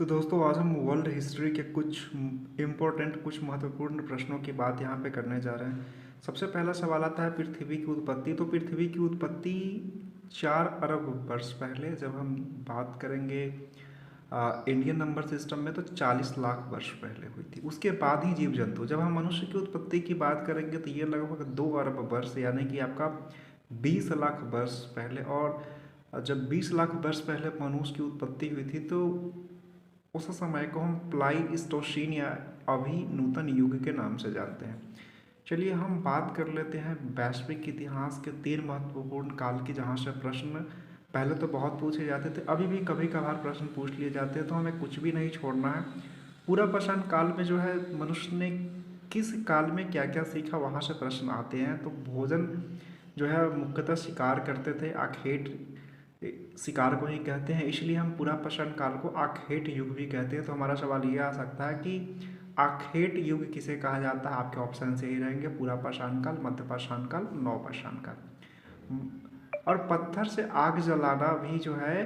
तो दोस्तों आज हम वर्ल्ड हिस्ट्री के कुछ इम्पोर्टेंट कुछ महत्वपूर्ण प्रश्नों की बात यहाँ पे करने जा रहे हैं। सबसे पहला सवाल आता है पृथ्वी की उत्पत्ति। तो पृथ्वी की उत्पत्ति 4 अरब वर्ष पहले, जब हम बात करेंगे इंडियन नंबर सिस्टम में, तो 40 लाख वर्ष पहले हुई थी। उसके बाद ही जीव जंतु, जब हम मनुष्य की उत्पत्ति की बात करेंगे तो ये लगभग 2 अरब वर्ष यानी कि आपका 20 लाख वर्ष पहले। और जब 20 लाख वर्ष पहले मनुष्य की उत्पत्ति हुई थी तो उस समय को हम प्लाईस्टोसीन या अभी नूतन युग के नाम से जानते हैं। चलिए हम बात कर लेते हैं वैश्विक इतिहास के 3 महत्वपूर्ण काल की, जहाँ से प्रश्न पहले तो बहुत पूछे जाते थे, अभी भी कभी कभार प्रश्न पूछ लिए जाते हैं, तो हमें कुछ भी नहीं छोड़ना है। पूरा प्रश्न काल में जो है मनुष्य ने किस काल में क्या क्या सीखा, वहाँ से प्रश्न आते हैं। तो भोजन जो है मुख्यतः शिकार करते थे, आखेट शिकार को ही कहते हैं, इसलिए हम पूरा प्रश्न काल को आखेट युग भी कहते हैं। तो हमारा सवाल ये आ सकता है कि आखेट युग किसे कहा जाता है। आपके ऑप्शन से ही रहेंगे पूरा पाषाण काल, मध्य पाषाण काल, नवपाषाण काल। और पत्थर से आग जलाना भी जो है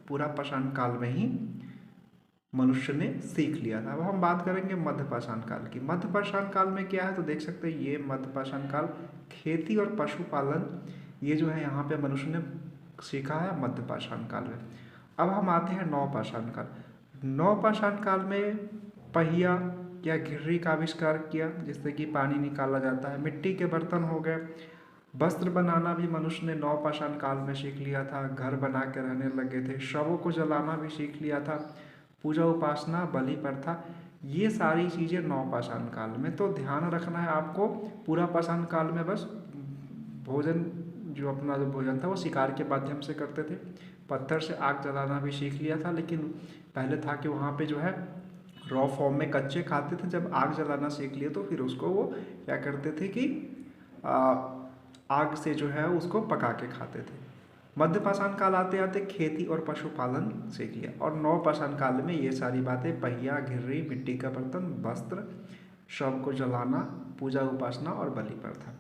पूरा पाषाण काल में ही मनुष्य ने सीख लिया था। अब हम बात करेंगे मध्य पाषाण काल की। मध्य पाषाण काल में क्या है, तो देख सकते हैं ये मध्य पाषाण काल खेती और पशुपालन, ये जो है यहाँ पे मनुष्य ने सीखा है मध्य पाषाण काल में। अब हम आते हैं नवपाषाण काल। नवपाषाण काल में पहिया या घिर्री का आविष्कार किया, जिससे कि पानी निकाला जाता है। मिट्टी के बर्तन हो गए। वस्त्र बनाना भी मनुष्य ने नवपाषाण काल में सीख लिया था। घर बना के रहने लगे थे। शवों को जलाना भी सीख लिया था। पूजा उपासना, बलि प्रथा, ये सारी चीज़ें नवपाषाण काल में। तो ध्यान रखना है आपको, पूरा पाषाण काल में बस भोजन, जो अपना जो भोजन था वो शिकार के माध्यम से करते थे। पत्थर से आग जलाना भी सीख लिया था, लेकिन पहले था कि वहाँ पे जो है रॉ फॉर्म में कच्चे खाते थे। जब आग जलाना सीख लिए तो फिर उसको वो क्या करते थे कि आग से जो है उसको पका के खाते थे। मध्य पाषाण काल आते आते खेती और पशुपालन सीख लिया। और नवपाषाण काल में ये सारी बातें, पहिया, घिर्री, मिट्टी का बर्तन, वस्त्र, शव को जलाना, पूजा उपासना और बलि प्रथा।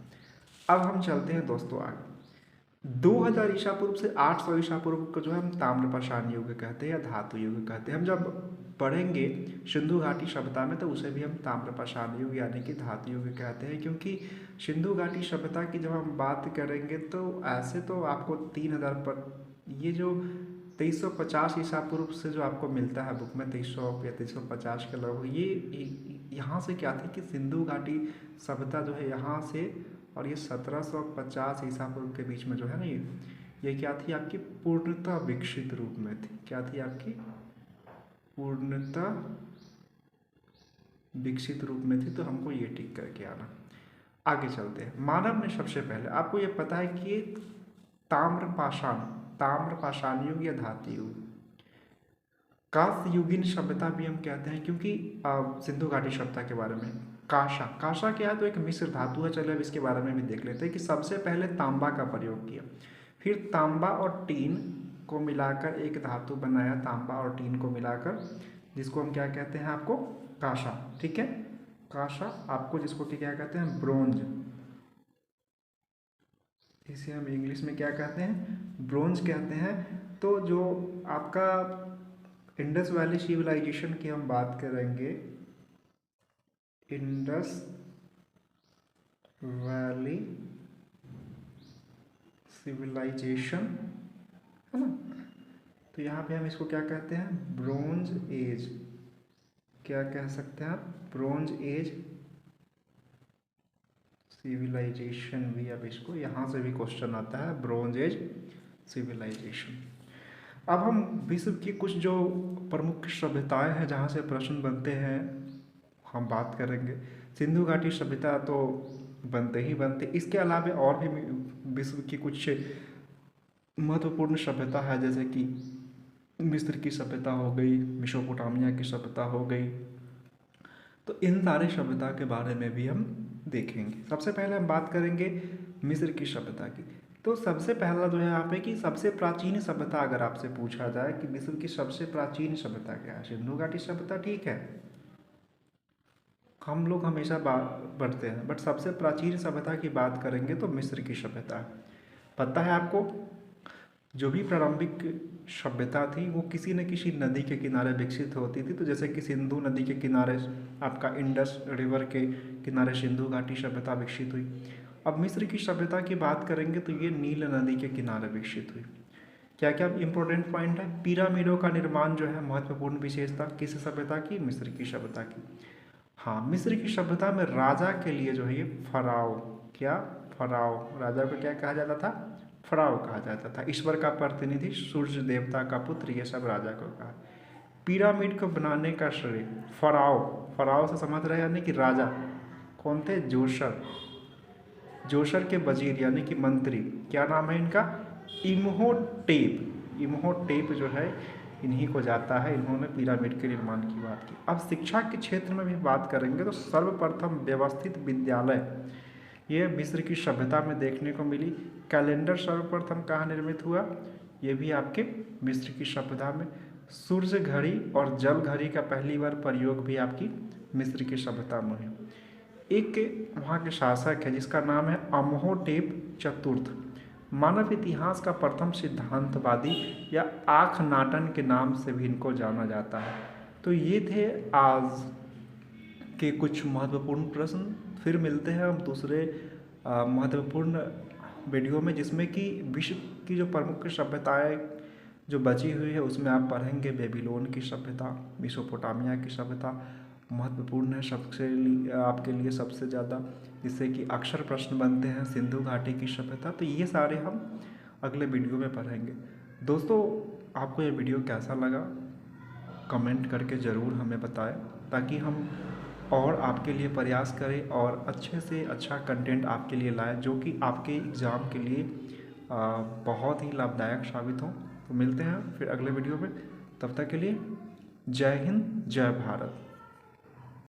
अब हम चलते हैं दोस्तों आगे। 2000 ईसा पूर्व से 800 ईसा पूर्व को जो है हम ताम्रपाषाण युग कहते हैं या धातु युग कहते हैं। हम जब पढ़ेंगे सिंधु घाटी सभ्यता में तो उसे भी हम ताम्रपाषाण युग यानी कि धातु युग कहते हैं, क्योंकि सिंधु घाटी सभ्यता की जब हम बात करेंगे तो ऐसे तो आपको 3000 पर, ये जो 2350 ईसा पूर्व से जो आपको मिलता है बुक में 2300 या 2350 के लगभग, ये यहाँ से क्या थी कि सिंधु घाटी सभ्यता जो है यहाँ से, और ये 1750 ईसा पूर्व के बीच में जो है ना, ये क्या थी आपकी पूर्णतः विकसित रूप में थी। क्या थी आपकी पूर्णतः विकसित रूप में थी। तो हमको ये टिक करके आना। आगे चलते हैं। मानव ने सबसे पहले, आपको ये पता है कि ताम्रपाषाण युग या धातु युग, कांस्य सभ्यता भी हम कहते हैं, क्योंकि सिंधु घाटी सभ्यता के बारे में कांसा, कांसा क्या है, तो एक मिश्र धातु है। चलिए अब इसके बारे में भी देख लेते हैं कि सबसे पहले तांबा का प्रयोग किया, फिर तांबा और टीन को मिलाकर एक धातु बनाया, तांबा और टीन को मिलाकर, जिसको हम क्या कहते हैं आपको कांसा। ठीक है, कांसा आपको जिसको कि क्या कहते हैं ब्रोंज, इसे हम इंग्लिश में क्या कहते हैं ब्रोंज कहते हैं। तो जो आपका इंडस वैली सिविलाइजेशन की हम बात करेंगे, इंडस वैली सिविलाइजेशन है ना, तो यहाँ पे हम इसको क्या कहते हैं ब्रोंज एज। क्या कह सकते हैं आप, ब्रोंज एज सिविलाइजेशन भी। अब इसको यहाँ से भी क्वेश्चन आता है, ब्रोंज एज सिविलाइजेशन। अब हम विश्व की कुछ जो प्रमुख सभ्यताएं हैं जहाँ से प्रश्न बनते हैं हम बात करेंगे। सिंधु घाटी सभ्यता तो बनते ही बनते, इसके अलावा और भी विश्व की कुछ महत्वपूर्ण सभ्यता है, जैसे कि मिस्र की सभ्यता हो गई, मेसोपोटामिया की सभ्यता हो गई। तो इन सारे सभ्यता के बारे में भी हम देखेंगे। सबसे पहले हम बात करेंगे मिस्र की सभ्यता की। तो सबसे पहला जो है यहाँ पे कि सबसे प्राचीन सभ्यता अगर आपसे पूछा जाए कि मिस्र की सबसे प्राचीन सभ्यता क्या है, सिंधु घाटी सभ्यता ठीक है, हम लोग हमेशा बढ़ते हैं, बट सबसे प्राचीन सभ्यता की बात करेंगे तो मिस्र की सभ्यता है। पता है आपको, जो भी प्रारंभिक सभ्यता थी वो किसी न किसी नदी के किनारे विकसित होती थी। तो जैसे कि सिंधु नदी के किनारे आपका इंडस रिवर के किनारे सिंधु घाटी सभ्यता विकसित हुई। अब मिस्र की सभ्यता की बात करेंगे तो ये नील नदी के किनारे विकसित हुई। क्या क्या इंपॉर्टेंट पॉइंट है? पिरामिडों का निर्माण जो है महत्वपूर्ण विशेषता किस सभ्यता की? मिस्र की सभ्यता की। हाँ, मिस्र की सभ्यता में राजा के लिए जो है ये फराओ, क्या फराओ, राजा को क्या कहा जाता था? फराओ कहा जाता था। ईश्वर का प्रतिनिधि, सूर्य देवता का पुत्र, ये सब राजा को कहा। पिरामिड को बनाने का श्रेय फराओ, फराओ से समझ रहे यानी कि राजा कौन थे? जोसर, जोसर के वजीर यानी कि मंत्री, क्या नाम है इनका? इम्होटेप। इम्होटेप जो है इन्हीं को जाता है, इन्होंने पिरामिड के निर्माण की बात की। अब शिक्षा के क्षेत्र में भी बात करेंगे तो सर्वप्रथम व्यवस्थित विद्यालय ये मिस्र की सभ्यता में देखने को मिली। कैलेंडर सर्वप्रथम कहाँ निर्मित हुआ? ये भी आपके मिस्र की सभ्यता में। सूर्य घड़ी और जल घड़ी का पहली बार प्रयोग भी आपकी मिस्र की सभ्यता में है। एक वहाँ के शासक है जिसका नाम है अम्होटेप चतुर्थ। मानव इतिहास का प्रथम सिद्धांतवादी या आखनाटन के नाम से भी इनको जाना जाता है। तो ये थे आज के कुछ महत्वपूर्ण प्रश्न। फिर मिलते हैं हम दूसरे महत्वपूर्ण वीडियो में, जिसमें कि विश्व की जो प्रमुख सभ्यताएं जो बची हुई है उसमें आप पढ़ेंगे बेबीलोन की सभ्यता, मेसोपोटामिया की सभ्यता महत्वपूर्ण है सबसे आपके लिए सबसे ज़्यादा, जिससे कि अक्सर प्रश्न बनते हैं, सिंधु घाटी की सभ्यता। तो ये सारे हम अगले वीडियो में पढ़ेंगे। दोस्तों, आपको ये वीडियो कैसा लगा कमेंट करके ज़रूर हमें बताएं, ताकि हम और आपके लिए प्रयास करें और अच्छे से अच्छा कंटेंट आपके लिए लाएं जो कि आपके एग्ज़ाम के लिए बहुत ही लाभदायक साबित हो। तो मिलते हैं फिर अगले वीडियो में, तब तक के लिए जय हिंद, जय भारत।